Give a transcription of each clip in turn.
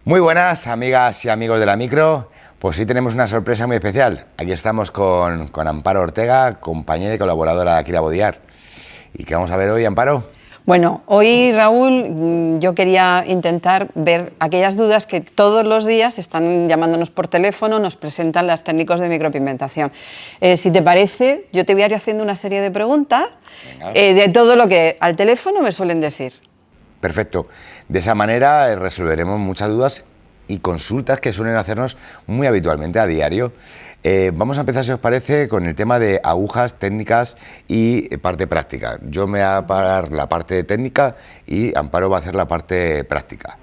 Muy buenas, amigas y amigos de la micro. Pues sí, tenemos una sorpresa muy especial. Aquí estamos con Amparo Ortega, compañera y colaboradora de Akira Bodiar. ¿Y qué vamos a ver hoy, Amparo? Bueno, hoy, Raúl, yo quería intentar ver aquellas dudas que todos los días están llamándonos por teléfono, nos presentan las técnicos de micropigmentación. Si te parece, yo te voy a ir haciendo una serie de preguntas de todo lo que al teléfono me suelen decir. Perfecto. De esa manera resolveremos muchas dudas y consultas que suelen hacernos muy habitualmente a diario. Vamos a empezar, si os parece, con el tema de agujas, técnicas y parte práctica. Yo me voy a parar la parte técnica y Amparo va a hacer la parte práctica.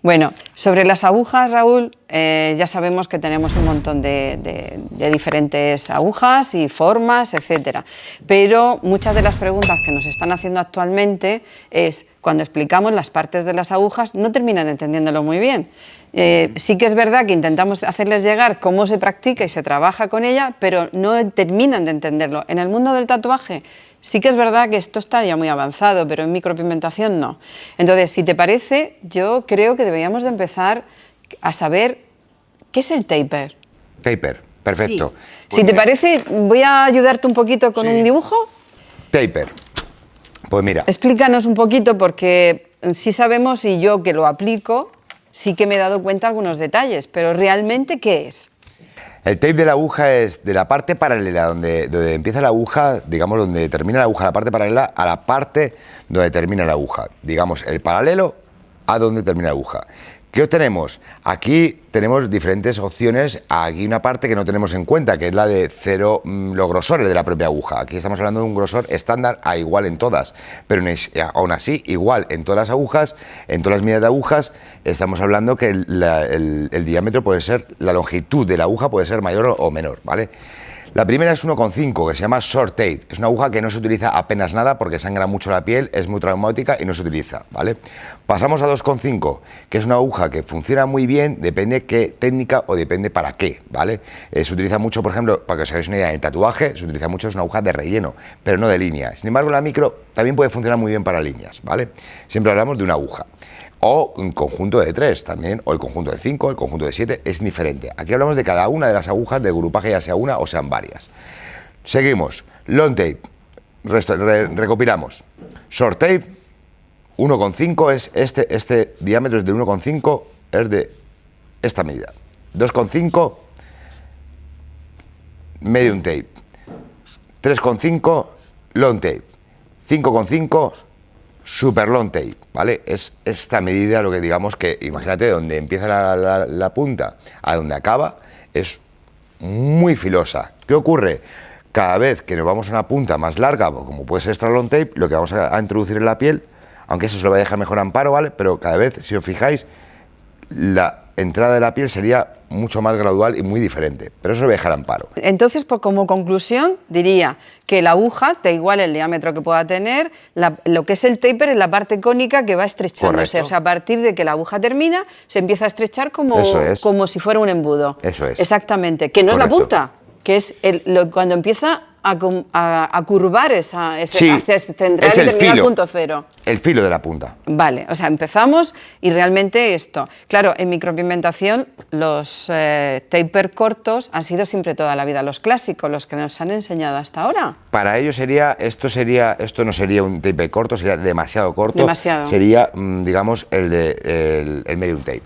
Bueno, sobre las agujas, Raúl, ya sabemos que tenemos un montón de diferentes agujas y formas, etcétera. Pero muchas de las preguntas que nos están haciendo actualmente es, cuando explicamos las partes de las agujas, no terminan entendiéndolo muy bien. Sí que es verdad que intentamos hacerles llegar cómo se practica y se trabaja con ella, pero no terminan de entenderlo. En el mundo del tatuaje sí que es verdad que esto está ya muy avanzado, pero en micropigmentación no. Entonces, si te parece, yo creo que deberíamos de empezar a saber qué es el taper. Taper, perfecto. Sí. Pues si te parece, voy a ayudarte un poquito con un dibujo. Taper. Pues mira. Explícanos un poquito, porque sí sabemos, y yo que lo aplico, sí que me he dado cuenta de algunos detalles, pero realmente, ¿qué es? El tape de la aguja es de la parte paralela, donde empieza la aguja, digamos, donde termina la aguja, la parte paralela a la parte donde termina la aguja. Digamos, el paralelo a donde termina la aguja. ¿Qué obtenemos? Aquí tenemos diferentes opciones. Aquí una parte que no tenemos en cuenta, que es la de cero, los grosores de la propia aguja. Aquí estamos hablando de un grosor estándar a igual en todas, pero aún así, igual en todas las agujas, en todas las medidas de agujas, estamos hablando que el diámetro puede ser, la longitud de la aguja puede ser mayor o menor, ¿vale? La primera es 1,5, que se llama short tape. Es una aguja que no se utiliza apenas nada porque sangra mucho la piel, es muy traumática y no se utiliza, ¿vale? Pasamos a 2,5, que es una aguja que funciona muy bien, depende qué técnica o depende para qué, ¿vale? Se utiliza mucho, por ejemplo, para que os hagáis una idea, en el tatuaje se utiliza mucho, es una aguja de relleno, pero no de línea. Sin embargo, la micro también puede funcionar muy bien para líneas, ¿vale? Siempre hablamos de una aguja. O un conjunto de 3 también, o el conjunto de 5, el conjunto de 7, es diferente. Aquí hablamos de cada una de las agujas del grupaje, ya sea una o sean varias. Seguimos. Long tape. Recopilamos. Short tape, 1,5 es este diámetro es de 1,5, es de esta medida. 2,5, medium tape. 3,5, long tape. 5,5, super long tape, ¿vale? Es esta medida lo que digamos que, imagínate, donde empieza la punta a donde acaba, es muy filosa. ¿Qué ocurre? Cada vez que nos vamos a una punta más larga, como puede ser esta long tape, lo que vamos a introducir en la piel, aunque eso se lo va a dejar mejor Amparo, ¿vale? Pero cada vez, si os fijáis, la entrada de la piel sería mucho más gradual y muy diferente, pero eso lo voy a dejar Amparo. Entonces, como conclusión, diría que la aguja, da igual el diámetro que pueda tener, lo que es el taper es la parte cónica que va estrechándose. Correcto. O sea, a partir de que la aguja termina, se empieza a estrechar como si fuera un embudo. Eso es. Exactamente, que no Correcto. Es la punta, que es cuando empieza a curvar Sí, hacia el central y terminar al punto cero. El filo de la punta. Vale, o sea, empezamos y realmente esto. Claro, en micropigmentación los taper cortos han sido siempre toda la vida los clásicos, los que nos han enseñado hasta ahora. Para ello esto no sería un taper corto, sería demasiado corto. Demasiado. Sería, digamos, el medium tape,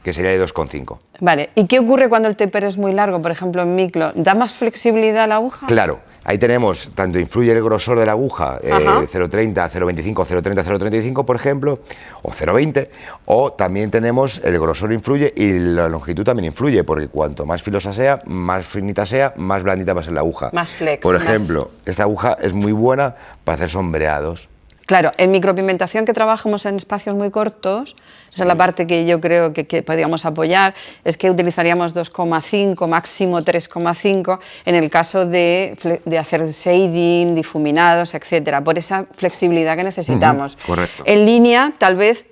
que sería de 2,5. Vale, ¿y qué ocurre cuando el taper es muy largo, por ejemplo en micro? ¿Da más flexibilidad a la aguja? Claro, ahí tenemos, tanto influye el grosor de la aguja, 0,30, 0,25, 0,30, 0,35, por ejemplo, o 0,20, o también tenemos, el grosor influye y la longitud también influye, porque cuanto más filosa sea, más finita sea, más blandita va a ser la aguja. Más flex. Por ejemplo, esta aguja es muy buena para hacer sombreados. Claro, en micropigmentación, que trabajamos en espacios muy cortos, esa es la parte que yo creo que podríamos apoyar, es que utilizaríamos 2,5, máximo 3,5 en el caso de hacer shading, difuminados, etcétera, por esa flexibilidad que necesitamos. Correcto. En línea, tal vez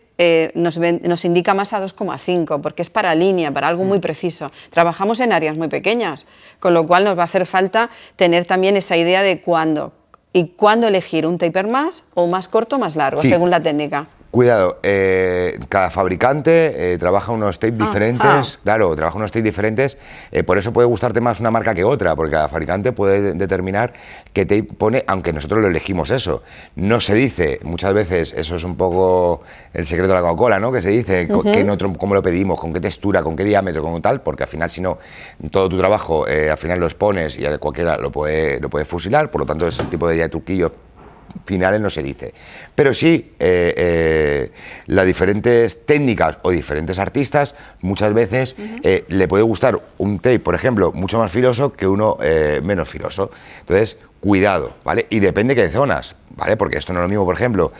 nos indica más a 2,5, porque es para línea, para algo muy preciso. Trabajamos en áreas muy pequeñas, con lo cual nos va a hacer falta tener también esa idea de cuándo elegir un taper más o más corto o más largo, sí, según la técnica. Cuidado, cada fabricante trabaja unos tapes diferentes, claro, trabaja unos tapes diferentes, por eso puede gustarte más una marca que otra, porque cada fabricante puede determinar qué tape pone, aunque nosotros lo elegimos eso. No se dice, muchas veces, eso es un poco el secreto de la Coca-Cola, ¿no? Que se dice cómo lo pedimos, con qué textura, con qué diámetro, con tal, porque al final, si no, todo tu trabajo, al final lo expones y cualquiera lo puede fusilar, por lo tanto, ese tipo de truquillos finales no se dice, pero sí las diferentes técnicas o diferentes artistas muchas veces le puede gustar un tape, por ejemplo, mucho más filoso que uno menos filoso. Entonces, cuidado, ¿vale? Y depende de qué zonas, ¿vale? Porque esto no es lo mismo, por ejemplo,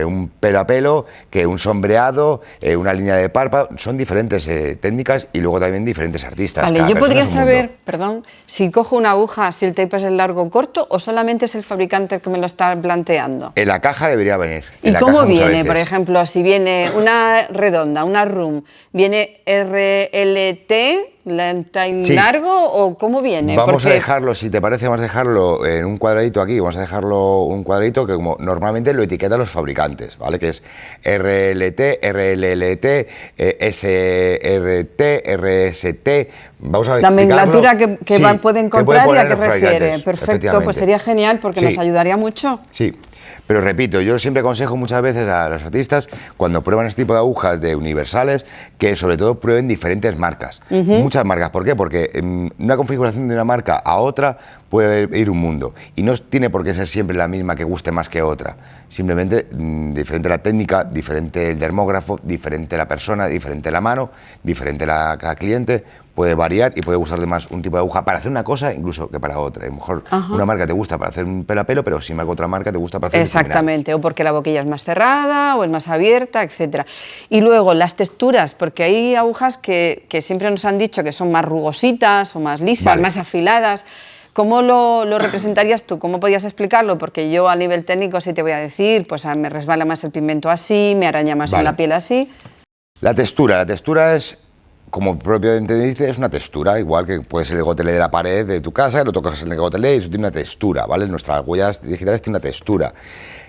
un pelo a pelo que un sombreado, una línea de párpado, son diferentes técnicas y luego también diferentes artistas. Vale, yo podría saber, perdón, si cojo una aguja, si el tape es el largo o corto, o solamente es el fabricante el que me lo está planteando. En la caja debería venir. ¿Y cómo viene? Por ejemplo, si viene una redonda, una room, ¿viene RLT? ¿Largo o cómo viene? Vamos a dejarlo, si te parece, vamos a dejarlo en un cuadradito aquí, vamos a dejarlo un cuadradito que como normalmente lo etiquetan los fabricantes, ¿vale? Que es RLT, RLLT, SRT, RST. Vamos a la nomenclatura que puede encontrar y a qué refiere. Perfecto, pues sería genial porque nos ayudaría mucho. Sí. Pero repito, yo siempre aconsejo muchas veces a los artistas, cuando prueban este tipo de agujas de universales, que sobre todo prueben diferentes marcas. Muchas marcas. ¿Por qué? Porque una configuración de una marca a otra puede ir un mundo. Y no tiene por qué ser siempre la misma que guste más que otra. Simplemente diferente la técnica, diferente el dermógrafo, diferente la persona, diferente la mano, diferente cada cliente. Puede variar y puede gustarte más un tipo de aguja para hacer una cosa incluso que para otra. A lo mejor una marca te gusta para hacer un pelo a pelo, pero sin embargo otra marca te gusta para hacer exactamente, o porque la boquilla es más cerrada o es más abierta, etcétera. Y luego las texturas, porque hay agujas que siempre nos han dicho que son más rugositas o más lisas, más afiladas. ¿Cómo lo representarías tú? ¿Cómo podías explicarlo? Porque yo a nivel técnico sí te voy a decir, pues me resbala más el pigmento así, me araña más en la piel así. La textura es, como propiamente dice, es una textura, igual que puede ser el gotelé de la pared de tu casa, lo tocas en el gotelé y eso tiene una textura, ¿vale? Nuestras huellas digitales tienen una textura.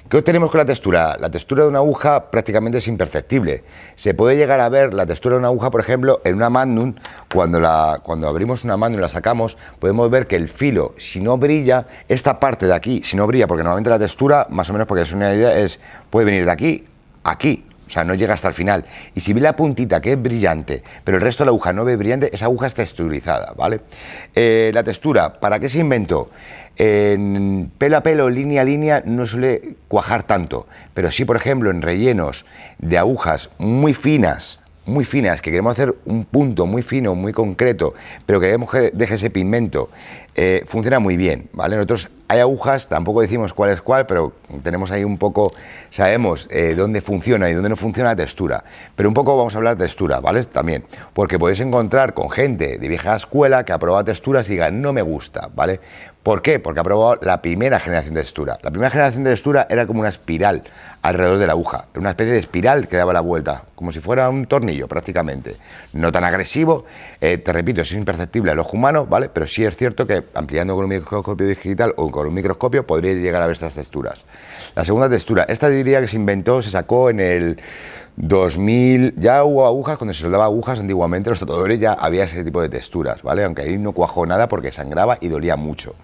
¿Qué obtenemos con la textura? La textura de una aguja prácticamente es imperceptible. Se puede llegar a ver la textura de una aguja, por ejemplo, en una Magnum, cuando abrimos una Magnum y la sacamos, podemos ver que el filo, si no brilla, esta parte de aquí, si no brilla, porque normalmente la textura, más o menos porque es una idea, puede venir de aquí a aquí. O sea, no llega hasta el final. Y si ve la puntita que es brillante, pero el resto de la aguja no ve brillante, esa aguja es texturizada, ¿vale? La textura, ¿para qué se inventó? En pelo a pelo, línea a línea, no suele cuajar tanto. Pero sí, por ejemplo, en rellenos de agujas muy finas, que queremos hacer un punto muy fino, muy concreto, pero queremos que deje ese pigmento, funciona muy bien, ¿vale? Nosotros hay agujas, tampoco decimos cuál es cuál, pero tenemos ahí un poco, sabemos dónde funciona y dónde no funciona la textura. Pero un poco vamos a hablar de textura, ¿vale? También, porque podéis encontrar con gente de vieja escuela que ha probado texturas y diga, no me gusta, ¿vale? ¿Por qué? Porque ha probado la primera generación de textura. La primera generación de textura era como una espiral alrededor de la aguja, era una especie de espiral que daba la vuelta, como si fuera un tornillo prácticamente. No tan agresivo, te repito, es imperceptible al ojo humano, ¿vale? Pero sí es cierto que ampliando con un microscopio digital o con un microscopio podría llegar a ver estas texturas. La segunda textura, esta diría que se sacó en el 2000, ya hubo agujas, cuando se soldaba agujas antiguamente, los tatuadores ya había ese tipo de texturas, ¿vale? Aunque ahí no cuajó nada porque sangraba y dolía mucho.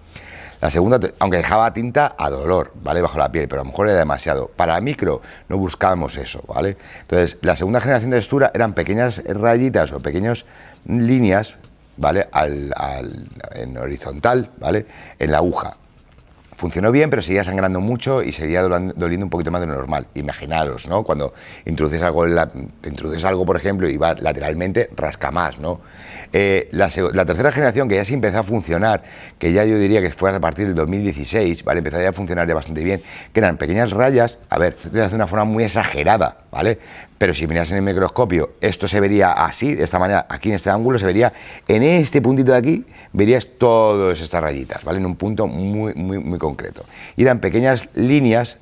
La segunda, aunque dejaba tinta a dolor, ¿vale? Bajo la piel, pero a lo mejor era demasiado. Para micro no buscábamos eso, ¿vale? Entonces, la segunda generación de textura eran pequeñas rayitas o pequeñas líneas, ¿vale? En horizontal, ¿vale? En la aguja. funcionó bien, pero seguía sangrando mucho y seguía doliendo un poquito más de lo normal. Imaginaros, ¿no? Cuando introduces algo, por ejemplo, y va lateralmente, rasca más, ¿no? La tercera generación, que ya sí empezó a funcionar, que ya yo diría que fue a partir del 2016, ¿vale? Empezó ya a funcionar ya bastante bien, que eran pequeñas rayas, a ver, de una forma muy exagerada, ¿vale? Pero si miras en el microscopio, esto se vería así, de esta manera, aquí en este ángulo, se vería en este puntito de aquí, verías todas estas rayitas, ¿vale? En un punto muy concreto. Y eran pequeñas líneas,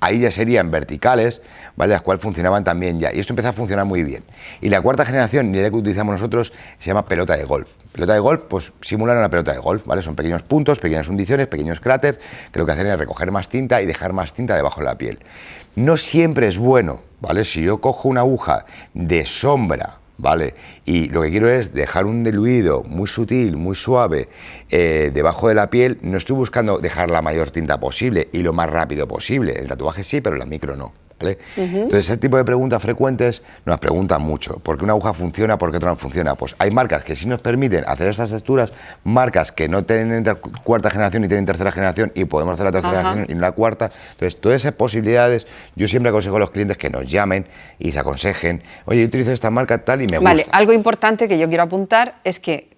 ahí ya serían verticales, ¿vale? Las cuales funcionaban también ya. Y esto empezó a funcionar muy bien. Y la cuarta generación, y la que utilizamos nosotros, se llama pelota de golf. Pelota de golf, pues simulan una pelota de golf, ¿vale? Son pequeños puntos, pequeñas hundiciones, pequeños cráteres, que lo que hacen es recoger más tinta y dejar más tinta debajo de la piel. No siempre es bueno, ¿vale? Si yo cojo una aguja de sombra, ¿vale? Y lo que quiero es dejar un diluido muy sutil, muy suave, debajo de la piel, no estoy buscando dejar la mayor tinta posible y lo más rápido posible. El tatuaje sí, pero la micro no, ¿vale? Entonces, ese tipo de preguntas frecuentes nos preguntan mucho. ¿Por qué una aguja funciona? ¿Por qué otra no funciona? Pues hay marcas que sí nos permiten hacer estas texturas, marcas que no tienen cuarta generación y tienen tercera generación y podemos hacer la tercera generación y no la cuarta. Entonces, todas esas posibilidades, yo siempre aconsejo a los clientes que nos llamen y se aconsejen. Oye, yo utilizo esta marca tal y me gusta. Vale, algo importante que yo quiero apuntar es que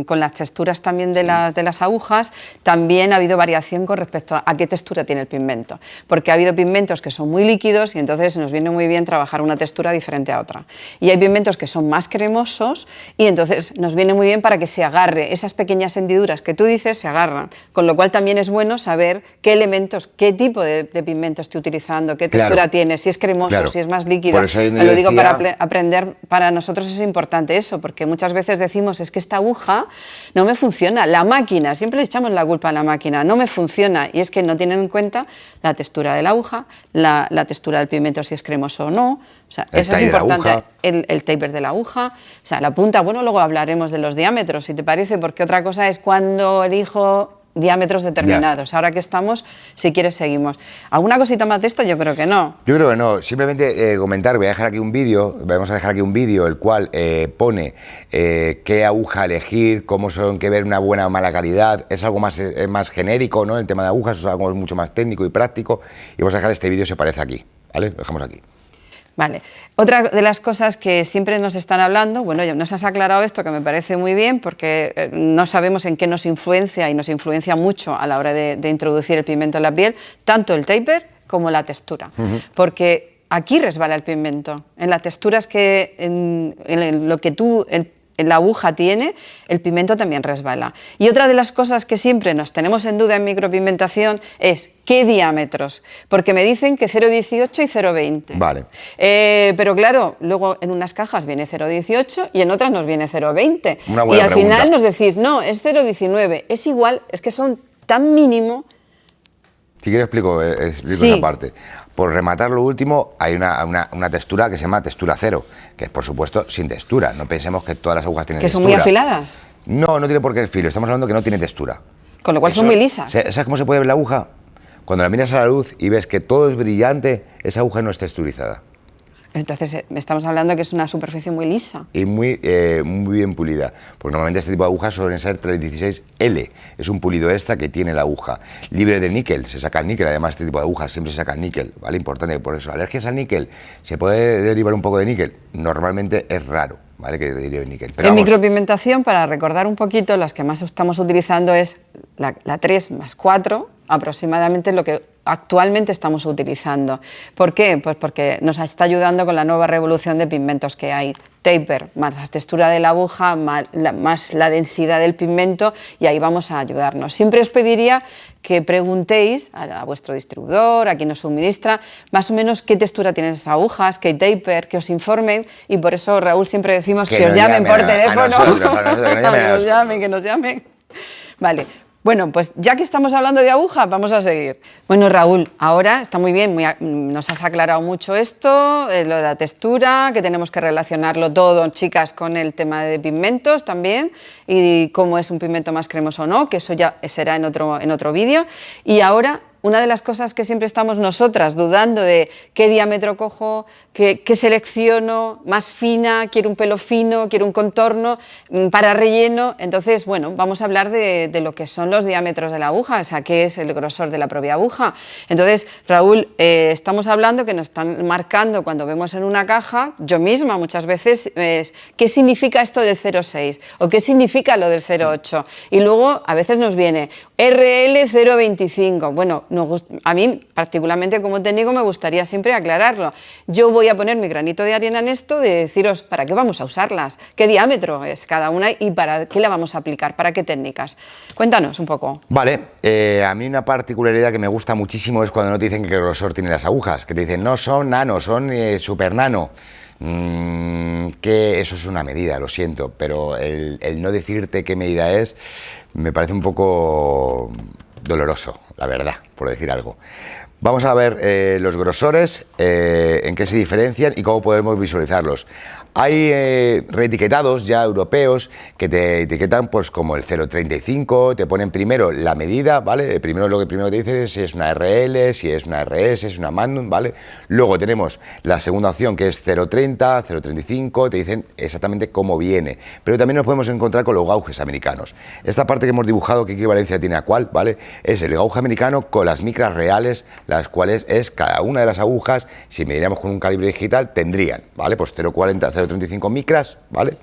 con las texturas también de las agujas, también ha habido variación con respecto a qué textura tiene el pigmento, porque ha habido pigmentos que son muy líquidos y entonces nos viene muy bien trabajar una textura diferente a otra. Y hay pigmentos que son más cremosos y entonces nos viene muy bien para que se agarre, esas pequeñas hendiduras que tú dices se agarran, con lo cual también es bueno saber qué elementos, qué tipo de pigmento estoy utilizando, qué textura tiene, si es cremoso, si es más líquido. Lo digo para aprender, para nosotros es importante eso, porque muchas veces decimos, es que esta aguja no me funciona, la máquina, siempre le echamos la culpa a la máquina, no me funciona, y es que no tienen en cuenta la textura de la aguja, la textura del pigmento, si es cremoso o no, o sea, eso es importante, el taper de la aguja, o sea, la punta, bueno, luego hablaremos de los diámetros, si te parece, porque otra cosa es cuando elijo diámetros determinados. Ahora que estamos, si quieres seguimos. ¿Alguna cosita más de esto? Yo creo que no. Yo creo que no. Simplemente comentar, voy a dejar aquí un vídeo, vamos a dejar aquí un vídeo el cual pone qué aguja elegir, cómo son, qué ver una buena o mala calidad. Es algo más genérico, ¿no? El tema de agujas es algo mucho más técnico y práctico. Y vamos a dejar este vídeo, se parece aquí, ¿vale? Lo dejamos aquí. Vale. Otra de las cosas que siempre nos están hablando, bueno, ya nos has aclarado esto que me parece muy bien porque no sabemos en qué nos influencia y nos influencia mucho a la hora de introducir el pigmento en la piel, tanto el taper como la textura, porque aquí resbala el pigmento, en las texturas que, en lo que tú, la aguja tiene, el pigmento también resbala. Y otra de las cosas que siempre nos tenemos en duda en micropigmentación es ¿qué diámetros? Porque me dicen que 0,18 y 0,20. Vale. Pero claro, luego en unas cajas viene 0,18 y en otras nos viene 0,20. Y al pregunta. final nos decís, no, es 0,19. Es igual, es que son tan mínimo. Si quieres explico esa parte. Por rematar lo último, hay una textura que se llama textura cero, que es por supuesto sin textura. No pensemos que todas las agujas tienen textura. ¿Que son muy afiladas? No, no tiene por qué el filo. Estamos hablando que no tiene textura. Con lo cual son muy lisas. ¿Sabes cómo se puede ver la aguja? Cuando la miras a la luz y ves que todo es brillante, esa aguja no es texturizada. Entonces, estamos hablando que es una superficie muy lisa. Y muy bien pulida, porque normalmente este tipo de agujas suelen ser 316L, es un pulido extra que tiene la aguja. Libre de níquel, se saca el níquel, además este tipo de agujas siempre se saca el níquel, ¿vale? Importante por eso. ¿Alergias al níquel? ¿Se puede derivar un poco de níquel? Normalmente es raro, ¿vale? Que derive níquel. Pero en micropigmentación, para recordar un poquito, las que más estamos utilizando es la 3 más 4, aproximadamente lo que actualmente estamos utilizando. ¿Por qué? Pues porque nos está ayudando con la nueva revolución de pigmentos que hay. Taper, más la textura de la aguja, más la densidad del pigmento, y ahí vamos a ayudarnos. Siempre os pediría que preguntéis a vuestro distribuidor, a quien os suministra, más o menos qué textura tienen esas agujas, qué taper, que os informen, y por eso, Raúl, siempre decimos que os llamen por teléfono. Que nos llamen. Vale. Bueno, pues ya que estamos hablando de aguja, vamos a seguir. Bueno, Raúl, ahora está muy bien, nos has aclarado mucho esto, lo de la textura, que tenemos que relacionarlo todo, chicas, con el tema de pigmentos también, y cómo es un pigmento más cremoso o no, que eso ya será en otro vídeo. Y ahora, una de las cosas que siempre estamos nosotras dudando de qué diámetro cojo, qué selecciono, más fina, quiero un pelo fino, quiero un contorno, para relleno. Entonces, bueno, vamos a hablar de lo que son los diámetros de la aguja, o sea, qué es el grosor de la propia aguja. Entonces, Raúl, estamos hablando que nos están marcando cuando vemos en una caja, yo misma muchas veces, qué significa esto del 0,6 o qué significa lo del 0,8. Y luego a veces nos viene RL 0,25. Bueno, a mí particularmente como técnico me gustaría siempre aclararlo. Yo voy a poner mi granito de arena en esto de deciros para qué vamos a usarlas, qué diámetro es cada una y para qué la vamos a aplicar, para qué técnicas. Cuéntanos un poco. Vale, a mí una particularidad que me gusta muchísimo es cuando no te dicen qué grosor tienen las agujas, que te dicen no son nano, son super nano. Que eso es una medida, lo siento, pero el no decirte qué medida es me parece un poco doloroso, la verdad, por decir algo. Vamos a ver los grosores, en qué se diferencian y cómo podemos visualizarlos. Hay reetiquetados ya europeos que te etiquetan pues como el 0,35, te ponen primero la medida, ¿vale? Primero lo que primero te dice es si es una RL, si es una RS, si es una Magnum, ¿vale? Luego tenemos la segunda opción que es 0,30, 0,35, te dicen exactamente cómo viene. Pero también nos podemos encontrar con los gauges americanos. Esta parte que hemos dibujado, ¿qué equivalencia tiene a cuál? ¿Vale? Es el gauge americano con las micras reales, las cuales es cada una de las agujas, si midiéramos con un calibre digital, tendrían, ¿vale? Pues 0,40, 0,35 micras, ¿vale?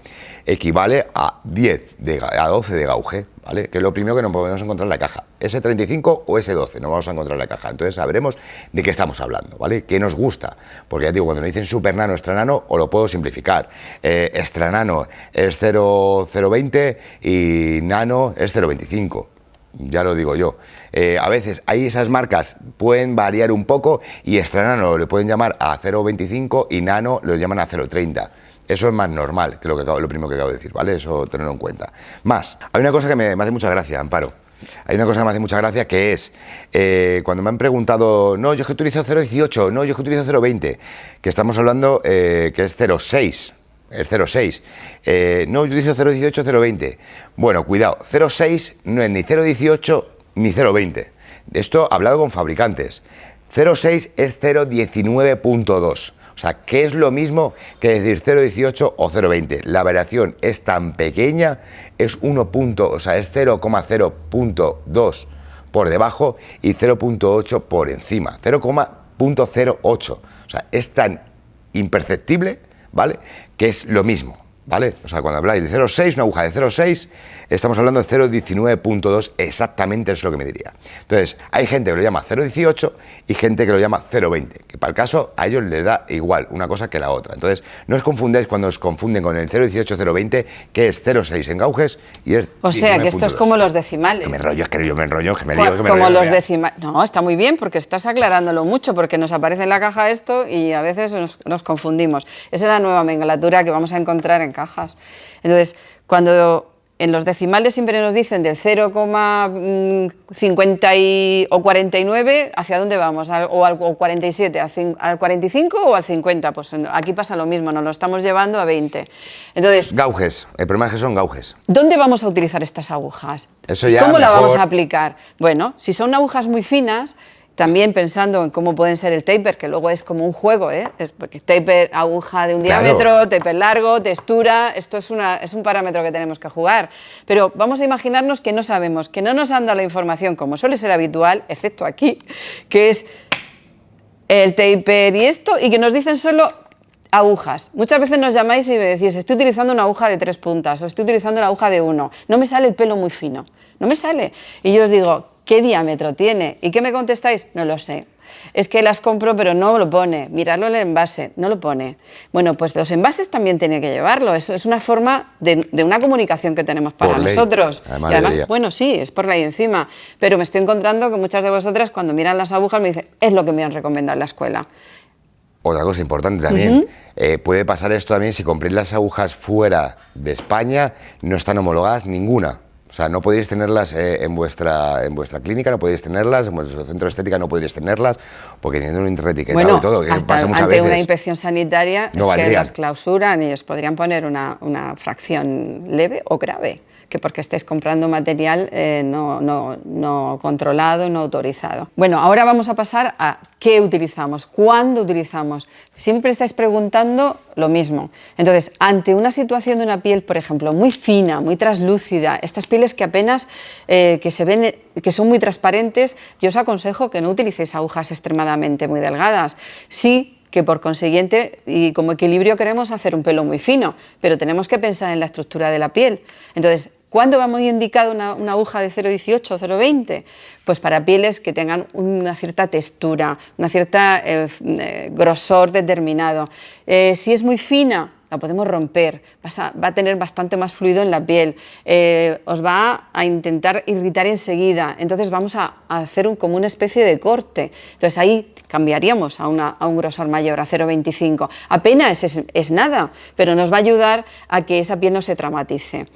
Equivale a 12 de gauge, ¿vale? Que es lo primero que nos podemos encontrar en la caja. S35 o S12 nos vamos a encontrar en la caja. Entonces sabremos de qué estamos hablando, ¿vale? ¿Qué nos gusta? Porque ya digo, cuando me dicen super nano, extra nano, o lo puedo simplificar. Extra nano es 0,020 y nano es 0,25. Ya lo digo yo. A veces ahí esas marcas pueden variar un poco y extra nano le pueden llamar a 0,25 y nano lo llaman a 0,30. Eso es más normal que lo primero que acabo de decir, ¿vale? Eso tenerlo en cuenta. Más, hay una cosa que me hace mucha gracia, Amparo. Hay una cosa que me hace mucha gracia que es, cuando me han preguntado, no, yo es que utilizo 0,18, no, yo es que utilizo 0,20, que estamos hablando que es 0,6. Es 0,6. No, yo utilizo 0,18, 0,20. Bueno, cuidado, 0,6 no es ni 0,18 ni 0,20. Esto hablado con fabricantes. 0,6 es 0,19.2. O sea, que es lo mismo que decir 0,18 o 0,20. La variación es tan pequeña, es 0,0.2 por debajo y 0,8 por encima. 0,08. O sea, es tan imperceptible, ¿vale? Que es lo mismo, ¿vale? O sea, cuando habláis de 0,6, una aguja de 0,6, estamos hablando de 0,19.2, exactamente es lo que me diría. Entonces, hay gente que lo llama 0,18 y gente que lo llama 0,20, que para el caso a ellos les da igual una cosa que la otra. Entonces, no os confundáis cuando os confunden con el 0,18, 0,20, que es 0,6 en gauges y es O sea, que esto es como los decimales. Que me enrollo, es que yo me enrollo, que me lío, que me Como enrollo, los mira. decimales. No, está muy bien porque estás aclarándolo mucho, porque nos aparece en la caja esto y a veces nos confundimos. Esa es la nueva nomenclatura que vamos a encontrar en cajas. Entonces, cuando en los decimales siempre nos dicen del 0,50 o 49, ¿hacia dónde vamos? O al 47, ¿al 45 o al 50? Pues aquí pasa lo mismo, nos lo estamos llevando a 20. Entonces, Gauges, el problema es que son gauges. ¿dónde vamos a utilizar estas agujas? Eso ya ¿Cómo la mejor. vamos a aplicar? Bueno, si son agujas muy finas, también pensando en cómo pueden ser el taper, que luego es como un juego, ¿eh? Es porque taper, aguja de un Claro. diámetro, taper largo, textura, esto es un parámetro que tenemos que jugar. Pero vamos a imaginarnos que no sabemos, que no nos han dado la información, como suele ser habitual, excepto aquí, que es el taper y esto, y que nos dicen solo agujas. Muchas veces nos llamáis y me decís, estoy utilizando una aguja de 3 puntas o estoy utilizando una aguja de 1. No me sale el pelo muy fino, no me sale. Y yo os digo, ¿qué diámetro tiene? ¿Y qué me contestáis? No lo sé. Es que las compro, pero no lo pone. Miradlo en el envase, no lo pone. Bueno, pues los envases también tienen que llevarlo. Es una forma de una comunicación que tenemos para Por ley. nosotros. Además y además, debería. bueno, sí, es por ley encima. Pero me estoy encontrando que muchas de vosotras, cuando miran las agujas, me dicen, es lo que me han recomendado en la escuela. Otra cosa importante también, puede pasar esto también si compréis las agujas fuera de España, no están homologadas ninguna. O sea, no podéis tenerlas en vuestra clínica, no podéis tenerlas, en vuestro centro de estética no podéis tenerlas, porque tienen un reetiquetado y todo, que hasta pasa muchas ante veces. una inspección sanitaria No es valdrían. que las clausuran y os podrían poner una fracción leve o grave, que porque estéis comprando material no controlado, no autorizado. Bueno, ahora vamos a pasar a qué utilizamos, cuándo utilizamos. Siempre estáis preguntando lo mismo. Entonces, ante una situación de una piel, por ejemplo, muy fina, muy translúcida, estas pieles que apenas que se ven, que son muy transparentes, yo os aconsejo que no utilicéis agujas extremadamente muy delgadas. Sí que por consiguiente y como equilibrio queremos hacer un pelo muy fino, pero tenemos que pensar en la estructura de la piel. Entonces, ¿cuándo va muy indicado una aguja de 0,18 o 0,20? Pues para pieles que tengan una cierta textura, una cierta grosor determinado. Si es muy fina, la podemos romper, va a tener bastante más fluido en la piel, os va a intentar irritar enseguida, entonces vamos a hacer como una especie de corte. Entonces ahí cambiaríamos a un grosor mayor, a 0,25. Apenas es nada, pero nos va a ayudar a que esa piel no se traumatice.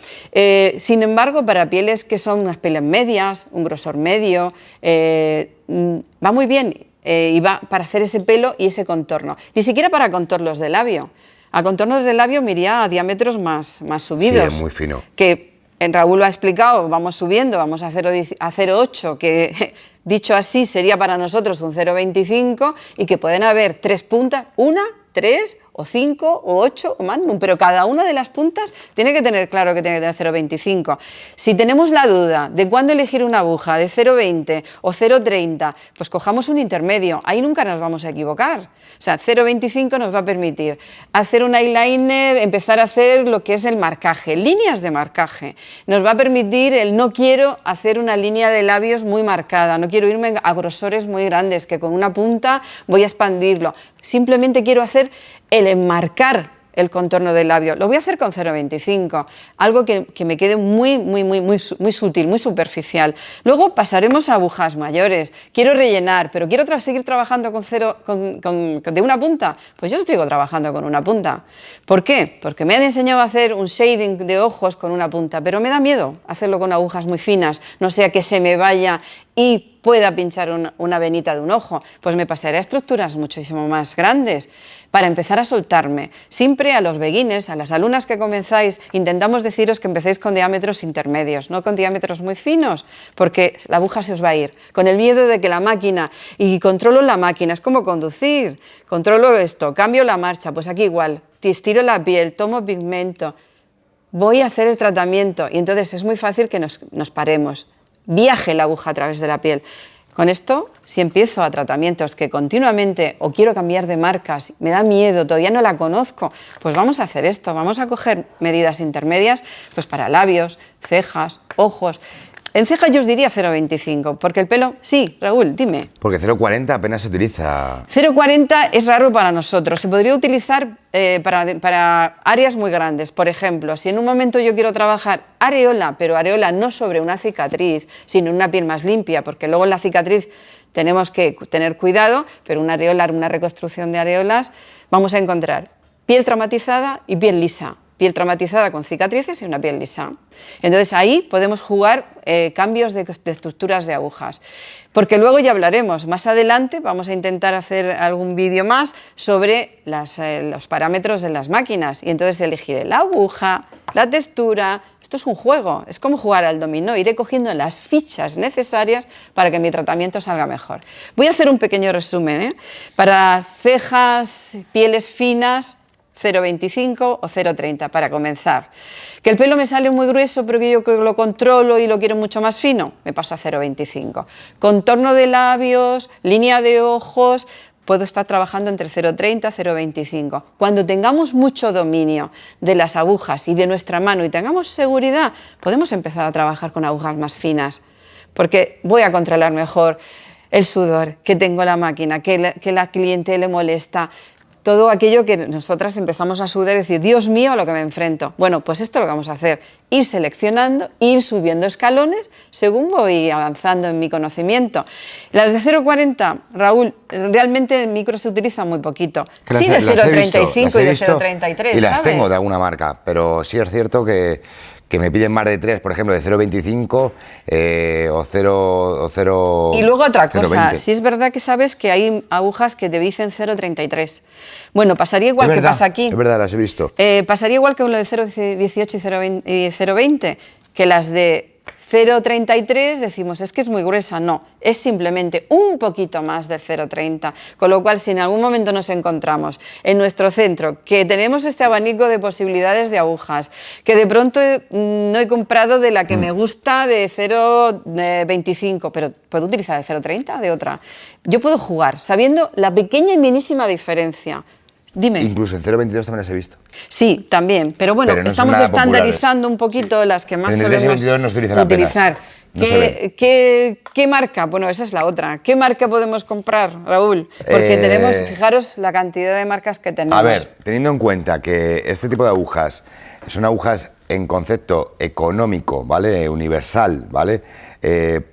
Sin embargo, para pieles que son unas pieles medias, un grosor medio, va muy bien y va para hacer ese pelo y ese contorno. Ni siquiera para contornos de labio. A contornos de labio me iría a diámetros más subidos. Sí, muy fino. Que Raúl lo ha explicado, vamos subiendo, vamos a 0,8, que dicho así sería para nosotros un 0,25 y que pueden haber 3 puntas, 1, 3 o 5 o 8 o magnum, pero cada una de las puntas tiene que tener claro que tiene que tener 0,25. Si tenemos la duda de cuándo elegir una aguja de 0,20 o 0,30, pues cojamos un intermedio, ahí nunca nos vamos a equivocar. O sea, 0,25 nos va a permitir hacer un eyeliner, empezar a hacer lo que es el marcaje, líneas de marcaje. Nos va a permitir el no quiero hacer una línea de labios muy marcada, no quiero irme a grosores muy grandes, que con una punta voy a expandirlo. Simplemente quiero hacer el enmarcar el contorno del labio. Lo voy a hacer con 0,25, algo que me quede muy sutil, muy superficial. Luego pasaremos a agujas mayores. Quiero rellenar, pero quiero seguir trabajando de una punta. Pues yo sigo trabajando con una punta. ¿Por qué? Porque me han enseñado a hacer un shading de ojos con una punta, pero me da miedo hacerlo con agujas muy finas, no sea que se me vaya y pueda pinchar una venita de un ojo, pues me pasaré a estructuras muchísimo más grandes para empezar a soltarme. Siempre a los beginners, a las alumnas que comenzáis, intentamos deciros que empecéis con diámetros intermedios, no con diámetros muy finos, porque la aguja se os va a ir, con el miedo de que la máquina, y controlo la máquina, es como conducir, controlo esto, cambio la marcha, pues aquí igual, estiro la piel, tomo pigmento, voy a hacer el tratamiento y entonces es muy fácil que nos paremos. Viaje la aguja a través de la piel. Con esto, si empiezo a tratamientos que continuamente o quiero cambiar de marcas, me da miedo, todavía no la conozco, pues vamos a hacer esto, vamos a coger medidas intermedias pues para labios, cejas, ojos. En cejas yo os diría 0,25, porque el pelo, sí, Raúl, dime. Porque 0,40 apenas se utiliza. 0,40 es raro para nosotros, se podría utilizar para áreas muy grandes. Por ejemplo, si en un momento yo quiero trabajar areola, pero areola no sobre una cicatriz, sino una piel más limpia, porque luego en la cicatriz tenemos que tener cuidado, pero una areola, una reconstrucción de areolas, vamos a encontrar piel traumatizada y piel lisa. Piel traumatizada con cicatrices y una piel lisa. Entonces ahí podemos jugar cambios de estructuras de agujas. Porque luego ya hablaremos, más adelante vamos a intentar hacer algún vídeo más sobre los parámetros de las máquinas y entonces elegiré la aguja, la textura. Esto es un juego, es como jugar al dominó, iré cogiendo las fichas necesarias para que mi tratamiento salga mejor. Voy a hacer un pequeño resumen, Para cejas, pieles finas, 0,25 o 0,30 para comenzar. Que el pelo me sale muy grueso pero que yo lo controlo y lo quiero mucho más fino, me paso a 0,25. Contorno de labios, línea de ojos, puedo estar trabajando entre 0,30 y 0,25. Cuando tengamos mucho dominio de las agujas y de nuestra mano y tengamos seguridad, podemos empezar a trabajar con agujas más finas, porque voy a controlar mejor el sudor que tengo en la máquina, que la cliente le molesta, todo aquello que nosotras empezamos a sudar y decir, Dios mío, a lo que me enfrento. Bueno, pues esto es lo que vamos a hacer, ir seleccionando, ir subiendo escalones según voy avanzando en mi conocimiento. Las de 0,40, Raúl, realmente el micro se utiliza muy poquito. Sí, de 0,35 y de 0,33, y las ¿sabes? tengo de alguna marca, pero sí es cierto que que me piden más de 3, por ejemplo, de 0,25 o 0. Y luego otra cosa, 0,20. si es verdad que sabes que hay agujas que te dicen 0,33. Bueno, pasaría igual Es que verdad, pasa aquí. Es verdad, las he visto. Pasaría igual que lo de 0,18 y 0,20, que las de 0,33 decimos, es que es muy gruesa. No, es simplemente un poquito más del 0,30. Con lo cual, si en algún momento nos encontramos en nuestro centro, que tenemos este abanico de posibilidades de agujas, que de pronto no he comprado de la que me gusta de 0,25, pero puedo utilizar el 0,30 de otra. Yo puedo jugar sabiendo la pequeña y minísima diferencia. Dime. Incluso en 0,22 también las he visto. Sí, también, pero bueno, Pero no son estamos nada estandarizando un poquito las que más 33 y solemos 22 no se utilizan apenas. utilizar. No se ven. ¿Qué marca? Bueno, esa es la otra. ¿Qué marca podemos comprar, Raúl? Porque tenemos, fijaros la cantidad de marcas que tenemos. A ver, teniendo en cuenta que este tipo de agujas son agujas en concepto económico, ¿vale? Universal, ¿vale?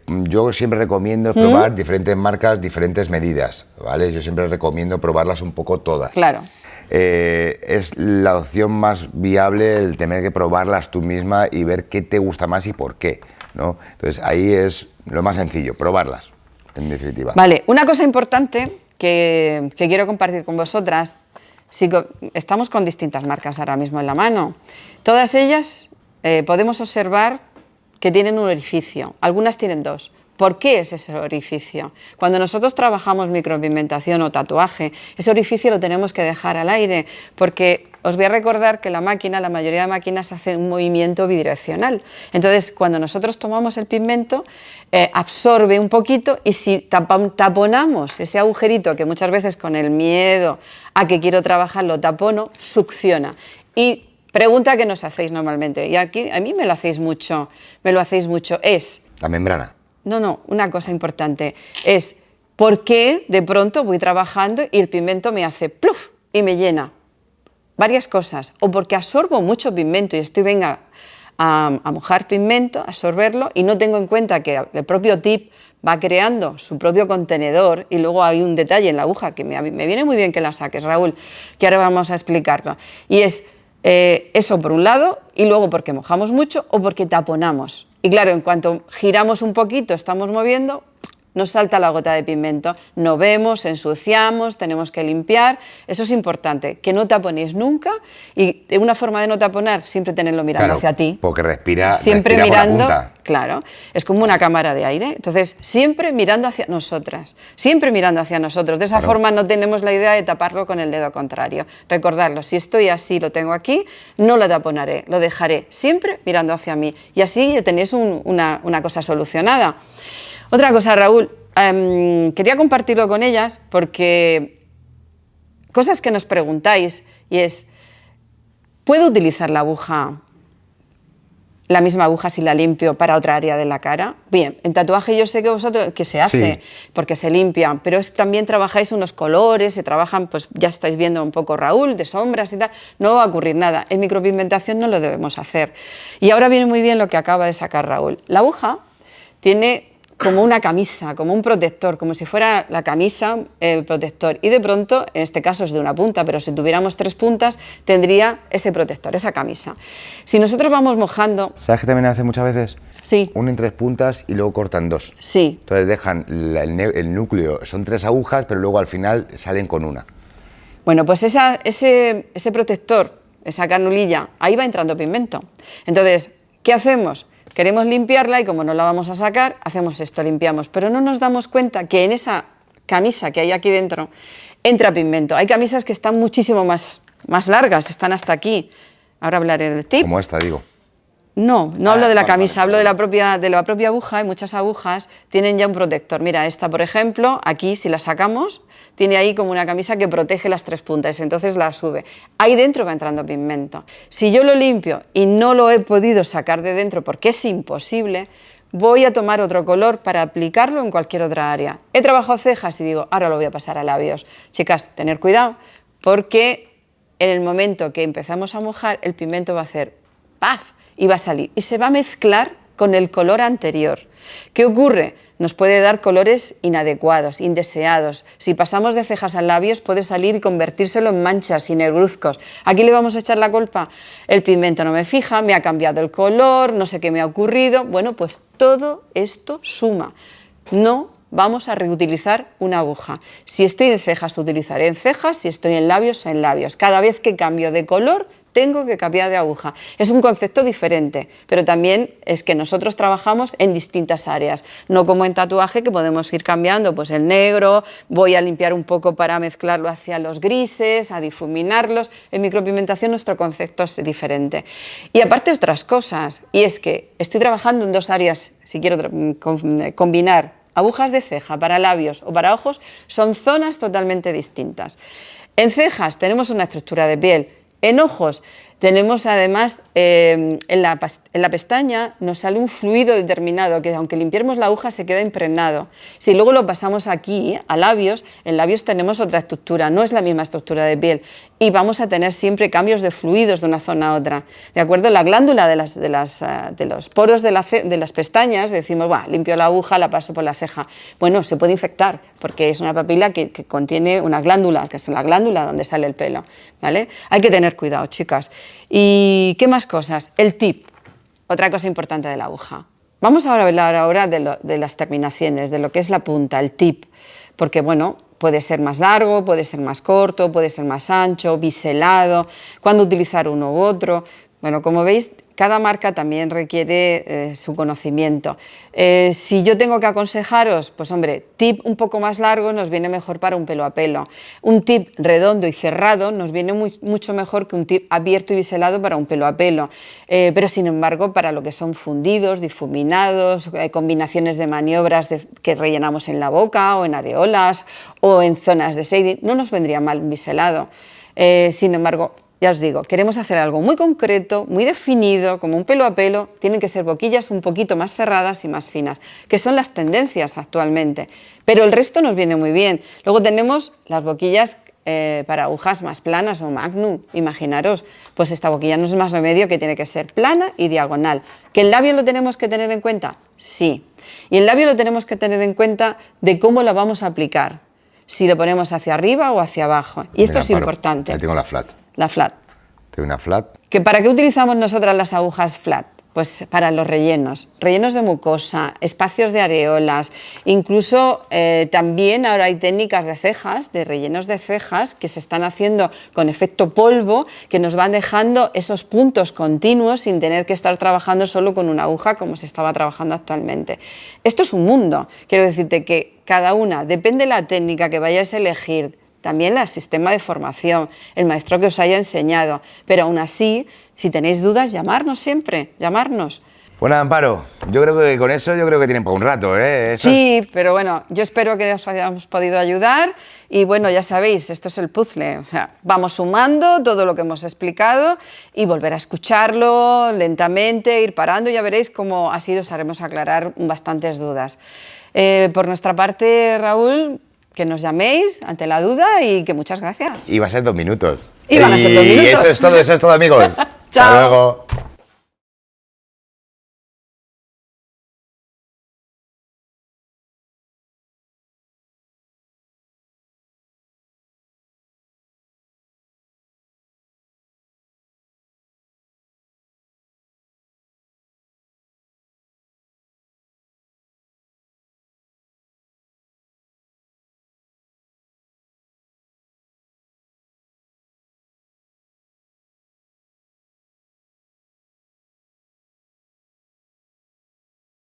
Yo siempre recomiendo probar diferentes marcas, diferentes medidas, ¿vale? Yo siempre recomiendo probarlas un poco todas. Claro. Es la opción más viable el tener que probarlas tú misma y ver qué te gusta más y por qué, ¿no? Entonces ahí es lo más sencillo, probarlas, en definitiva. Vale, una cosa importante que quiero compartir con vosotras, estamos con distintas marcas ahora mismo en la mano. Todas ellas podemos observar que tienen un orificio, algunas tienen dos. ¿Por qué es ese orificio? Cuando nosotros trabajamos micropigmentación o tatuaje, ese orificio lo tenemos que dejar al aire, porque os voy a recordar que la mayoría de máquinas hacen un movimiento bidireccional. Entonces, cuando nosotros tomamos el pigmento, absorbe un poquito y si taponamos ese agujerito, que muchas veces con el miedo a que quiero trabajar lo tapono, succiona. Y pregunta que nos hacéis normalmente, y aquí a mí me lo hacéis mucho, es... La membrana. No, una cosa importante es por qué de pronto voy trabajando y el pigmento me hace pluf y me llena. Varias cosas, o porque absorbo mucho pigmento y estoy a mojar pigmento, absorberlo y no tengo en cuenta que el propio tip va creando su propio contenedor y luego hay un detalle en la aguja que me viene muy bien que la saques, Raúl, que ahora vamos a explicarlo. Y es eso por un lado y luego porque mojamos mucho o porque taponamos. Y claro, en cuanto giramos un poquito, estamos moviendo, nos salta la gota de pigmento, no vemos, ensuciamos, tenemos que limpiar. Eso es importante, que no taponéis nunca y una forma de no taponar, siempre tenerlo mirando hacia ti. Porque respira, siempre respira mirando, por la punta. Claro, es como una cámara de aire. Entonces, siempre mirando hacia nosotras, siempre mirando hacia nosotros. De esa forma no tenemos la idea de taparlo con el dedo contrario. Recordadlo, si estoy así, lo tengo aquí, no lo taponaré, lo dejaré siempre mirando hacia mí. Y así tenéis una cosa solucionada. Otra cosa, Raúl, quería compartirlo con ellas porque cosas que nos preguntáis y es, ¿puedo utilizar la misma aguja si la limpio para otra área de la cara? Bien, en tatuaje yo sé que vosotros que se hace porque se limpia, pero también trabajáis unos colores, se trabajan, pues ya estáis viendo un poco, Raúl, de sombras y tal, no va a ocurrir nada. En micropigmentación no lo debemos hacer. Y ahora viene muy bien lo que acaba de sacar Raúl. La aguja tiene como una camisa, como un protector, como si fuera la camisa protector. Y de pronto, en este caso es de una punta, pero si tuviéramos 3 puntas, tendría ese protector, esa camisa. Si nosotros vamos mojando... ¿Sabes qué también hace muchas veces? Sí. Uno en 3 puntas y luego cortan 2. Sí. Entonces dejan el núcleo, son 3 agujas, pero luego al final salen con una. Bueno, pues ese protector, esa canulilla, ahí va entrando pigmento. Entonces, ¿qué hacemos? Queremos limpiarla y como no la vamos a sacar, hacemos esto, limpiamos. Pero no nos damos cuenta que en esa camisa que hay aquí dentro entra pigmento. Hay camisas que están muchísimo más largas, están hasta aquí. Ahora hablaré del tip. Como esta, digo. No hablo de la camisa, hablo de la propia aguja. Hay muchas agujas, tienen ya un protector. Mira, esta, por ejemplo, aquí si la sacamos, tiene ahí como una camisa que protege las 3 puntas, entonces la sube. Ahí dentro va entrando pigmento. Si yo lo limpio y no lo he podido sacar de dentro porque es imposible, voy a tomar otro color para aplicarlo en cualquier otra área. He trabajado cejas y digo, ahora lo voy a pasar a labios. Chicas, tener cuidado porque en el momento que empezamos a mojar, el pigmento va a hacer ¡paf! Y va a salir y se va a mezclar con el color anterior. ¿Qué ocurre? Nos puede dar colores inadecuados, indeseados. Si pasamos de cejas a labios puede salir y convertírselo en manchas y negruzcos. ¿A quién le vamos a echar la culpa? El pigmento no me fija, me ha cambiado el color, no sé qué me ha ocurrido. Bueno, pues todo esto suma. No vamos a reutilizar una aguja. Si estoy en cejas, utilizaré en cejas, si estoy en labios, en labios. Cada vez que cambio de color, tengo que cambiar de aguja. Es un concepto diferente, pero también es que nosotros trabajamos en distintas áreas, no como en tatuaje que podemos ir cambiando, pues el negro, voy a limpiar un poco para mezclarlo hacia los grises, a difuminarlos. En micropigmentación nuestro concepto es diferente. Y aparte otras cosas, y es que estoy trabajando en dos áreas, si quiero combinar agujas de ceja para labios o para ojos, son zonas totalmente distintas. En cejas tenemos una estructura de piel. En ojos tenemos además, en la pestaña nos sale un fluido determinado que aunque limpiemos la aguja se queda impregnado. Si luego lo pasamos aquí a labios, en labios tenemos otra estructura, no es la misma estructura de piel y vamos a tener siempre cambios de fluidos de una zona a otra. ¿De acuerdo? La glándula de los poros de las pestañas, decimos, bueno, limpio la aguja, la paso por la ceja. Bueno, se puede infectar porque es una papila que contiene unas glándulas, que es la glándula donde sale el pelo, ¿vale? Hay que tener cuidado, chicas. ¿Y qué más cosas? El tip, otra cosa importante de la aguja. Vamos a hablar ahora de las terminaciones, de lo que es la punta, el tip, porque bueno, puede ser más largo, puede ser más corto, puede ser más ancho, biselado, cuándo utilizar uno u otro. Bueno, como veis, cada marca también requiere su conocimiento. Si yo tengo que aconsejaros, pues hombre, tip un poco más largo nos viene mejor para un pelo a pelo. Un tip redondo y cerrado nos viene mucho mejor que un tip abierto y biselado para un pelo a pelo. Pero sin embargo, para lo que son fundidos, difuminados, combinaciones de maniobras que rellenamos en la boca o en areolas o en zonas de shading, no nos vendría mal un biselado. Sin embargo, ya os digo, queremos hacer algo muy concreto, muy definido, como un pelo a pelo, tienen que ser boquillas un poquito más cerradas y más finas, que son las tendencias actualmente, pero el resto nos viene muy bien. Luego tenemos las boquillas para agujas más planas o magnum, imaginaros, pues esta boquilla no es más remedio que tiene que ser plana y diagonal. ¿Que el labio lo tenemos que tener en cuenta? Sí, y el labio lo tenemos que tener en cuenta de cómo lo vamos a aplicar, si lo ponemos hacia arriba o hacia abajo, y esto es importante. Ahí tengo la flat. La flat. Tengo una flat. ¿Para qué utilizamos nosotras las agujas flat? Pues para los rellenos de mucosa, espacios de areolas, incluso también ahora hay técnicas de cejas, de rellenos de cejas que se están haciendo con efecto polvo, que nos van dejando esos puntos continuos sin tener que estar trabajando solo con una aguja como se estaba trabajando actualmente. Esto es un mundo, quiero decirte que cada una, depende de la técnica que vayáis a elegir, también el sistema de formación, el maestro que os haya enseñado, pero aún así, si tenéis dudas, llamarnos siempre, llamarnos. Bueno, Amparo, yo creo que con eso tienen para un rato, ¿eh? Sí, pero bueno, yo espero que os hayamos podido ayudar y bueno, ya sabéis, esto es el puzzle, o sea, vamos sumando todo lo que hemos explicado y volver a escucharlo lentamente, ir parando y ya veréis cómo así os haremos aclarar bastantes dudas. Por nuestra parte, Raúl, que nos llaméis ante la duda y que muchas gracias. Y va a ser 2 minutos. Y van a ser 2 minutos. Y eso es todo, amigos. Chao. Hasta luego.